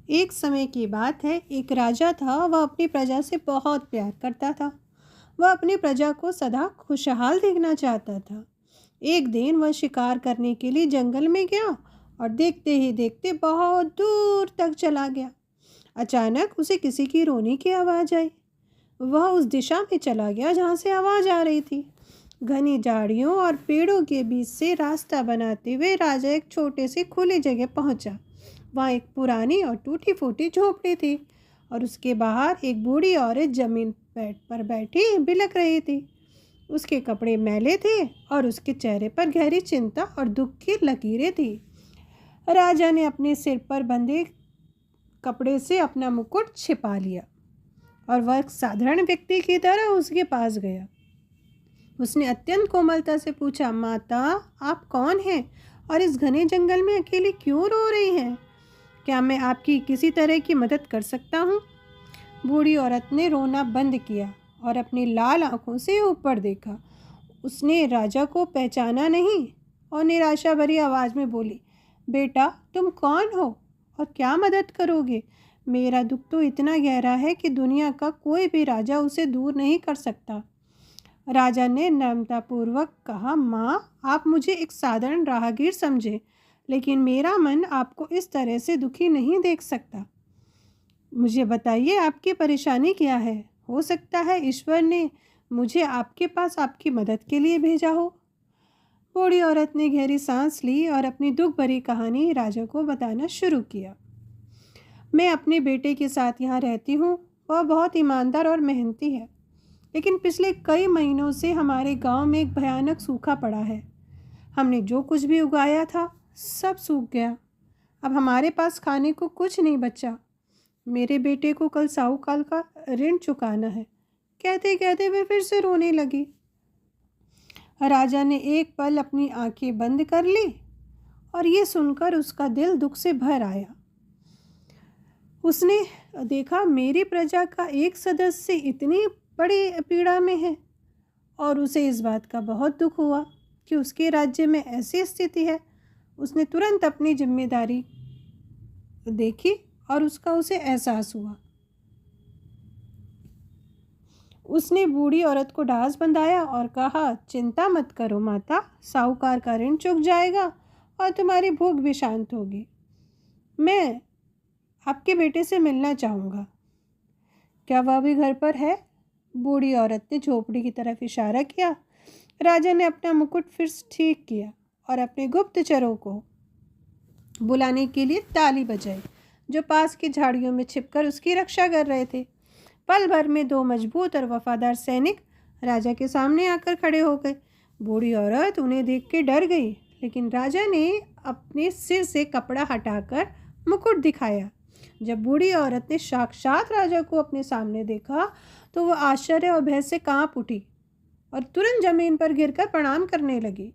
एक समय की बात है, एक राजा था। वह अपनी प्रजा से बहुत प्यार करता था। वह अपनी प्रजा को सदा खुशहाल देखना चाहता था। एक दिन वह शिकार करने के लिए जंगल में गया और देखते ही देखते बहुत दूर तक चला गया। अचानक उसे किसी की रोने की आवाज़ आई। वह उस दिशा में चला गया जहाँ से आवाज़ आ रही थी। घनी झाड़ियों और पेड़ों के बीच से रास्ता बनाते हुए राजा एक छोटे से खुली जगह पहुंचा। वहाँ एक पुरानी और टूटी फूटी झोपड़ी थी और उसके बाहर एक बूढ़ी औरत जमीन पर बैठी बिलख रही थी। उसके कपड़े मैले थे और उसके चेहरे पर गहरी चिंता और दुख की लकीरें थी। राजा ने अपने सिर पर बंधे कपड़े से अपना मुकुट छिपा लिया और वह एक साधारण व्यक्ति की तरह उसके पास गया। उसने अत्यंत कोमलता से पूछा, माता, आप कौन हैं और इस घने जंगल में अकेले क्यों रो रही हैं? क्या मैं आपकी किसी तरह की मदद कर सकता हूँ? बूढ़ी औरत ने रोना बंद किया और अपनी लाल आंखों से ऊपर देखा। उसने राजा को पहचाना नहीं और निराशा भरी आवाज़ में बोली, बेटा, तुम कौन हो और क्या मदद करोगे? मेरा दुख तो इतना गहरा है कि दुनिया का कोई भी राजा उसे दूर नहीं कर सकता। राजा ने नम्रतापूर्वक कहा, माँ, आप मुझे एक साधारण राहगीर समझे, लेकिन मेरा मन आपको इस तरह से दुखी नहीं देख सकता। मुझे बताइए, आपकी परेशानी क्या है? हो सकता है ईश्वर ने मुझे आपके पास आपकी मदद के लिए भेजा हो। बूढ़ी औरत ने गहरी सांस ली और अपनी दुख भरी कहानी राजा को बताना शुरू किया। मैं अपने बेटे के साथ यहाँ रहती हूँ। वह बहुत ईमानदार और मेहनती है, लेकिन पिछले कई महीनों से हमारे गांव में एक भयानक सूखा पड़ा है। हमने जो कुछ भी उगाया था सब सूख गया। अब हमारे पास खाने को कुछ नहीं बचा। मेरे बेटे को कल साहूकार का ऋण चुकाना है। कहते कहते वे फिर से रोने लगी। राजा ने एक पल अपनी आंखें बंद कर ली और ये सुनकर उसका दिल दुख से भर आया। उसने देखा, मेरी प्रजा का एक सदस्य इतनी बड़ी पीड़ा में है और उसे इस बात का बहुत दुख हुआ कि उसके राज्य में ऐसी स्थिति है। उसने तुरंत अपनी जिम्मेदारी देखी और उसे एहसास हुआ। उसने बूढ़ी औरत को ढास बंधाया और कहा, चिंता मत करो माता, साहूकार का ऋण चुक जाएगा और तुम्हारी भूख भी शांत होगी। मैं आपके बेटे से मिलना चाहूँगा। क्या वह भी घर पर है? बूढ़ी औरत ने झोपड़ी की तरफ इशारा किया। राजा ने अपना मुकुट फिर ठीक किया और अपने गुप्तचरों को बुलाने के लिए ताली बजाई, जो पास की झाड़ियों में छिपकर उसकी रक्षा कर रहे थे। पल भर में दो मजबूत और वफादार सैनिक राजा के सामने आकर खड़े हो गए। बूढ़ी औरत उन्हें देख के डर गई, लेकिन राजा ने अपने सिर से कपड़ा हटाकर मुकुट दिखाया। जब बूढ़ी औरत ने साक्षात राजा को अपने सामने देखा तो वह आश्चर्य और भय से कांप उठी और तुरंत जमीन पर गिरकर प्रणाम करने लगी।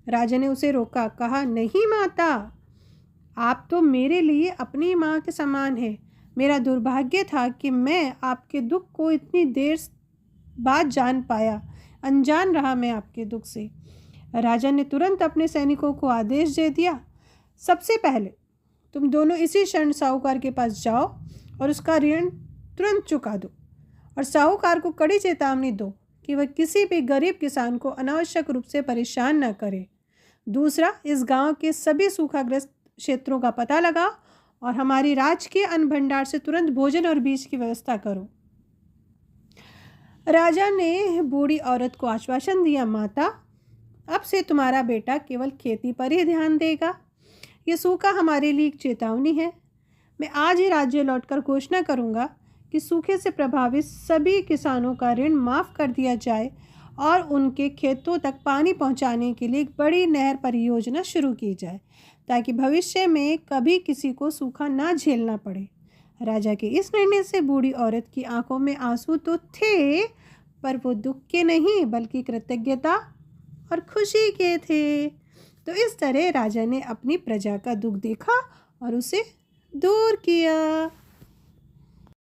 राजा ने उसे रोका, कहा, नहीं माता, आप तो मेरे लिए अपनी माँ के समान हैं। मेरा दुर्भाग्य था कि मैं आपके दुख को इतनी देर बाद जान पाया। अनजान रहा मैं आपके दुख से। राजा ने तुरंत अपने सैनिकों को आदेश दे दिया, सबसे पहले तुम दोनों इसी क्षण साहूकार के पास जाओ और उसका ऋण तुरंत चुका दो और साहूकार को कड़ी चेतावनी दो कि वह किसी भी गरीब किसान को अनावश्यक रूप से परेशान न करे। दूसरा, इस गांव के सभी सूखाग्रस्त क्षेत्रों का पता लगाओ और हमारी राजकीय अन्न भंडार से तुरंत भोजन और बीज की व्यवस्था करो। राजा ने बूढ़ी औरत को आश्वासन दिया, माता, अब से तुम्हारा बेटा केवल खेती पर ही ध्यान देगा। ये सूखा हमारे लिए एक चेतावनी है। मैं आज ही राज्य लौटकर घोषणा करूंगा कि सूखे से प्रभावित सभी किसानों का ऋण माफ़ कर दिया जाए और उनके खेतों तक पानी पहुंचाने के लिए एक बड़ी नहर परियोजना शुरू की जाए, ताकि भविष्य में कभी किसी को सूखा ना झेलना पड़े। राजा के इस निर्णय से बूढ़ी औरत की आंखों में आंसू तो थे, पर वो दुख के नहीं बल्कि कृतज्ञता और खुशी के थे। तो इस तरह राजा ने अपनी प्रजा का दुख देखा और उसे दूर किया।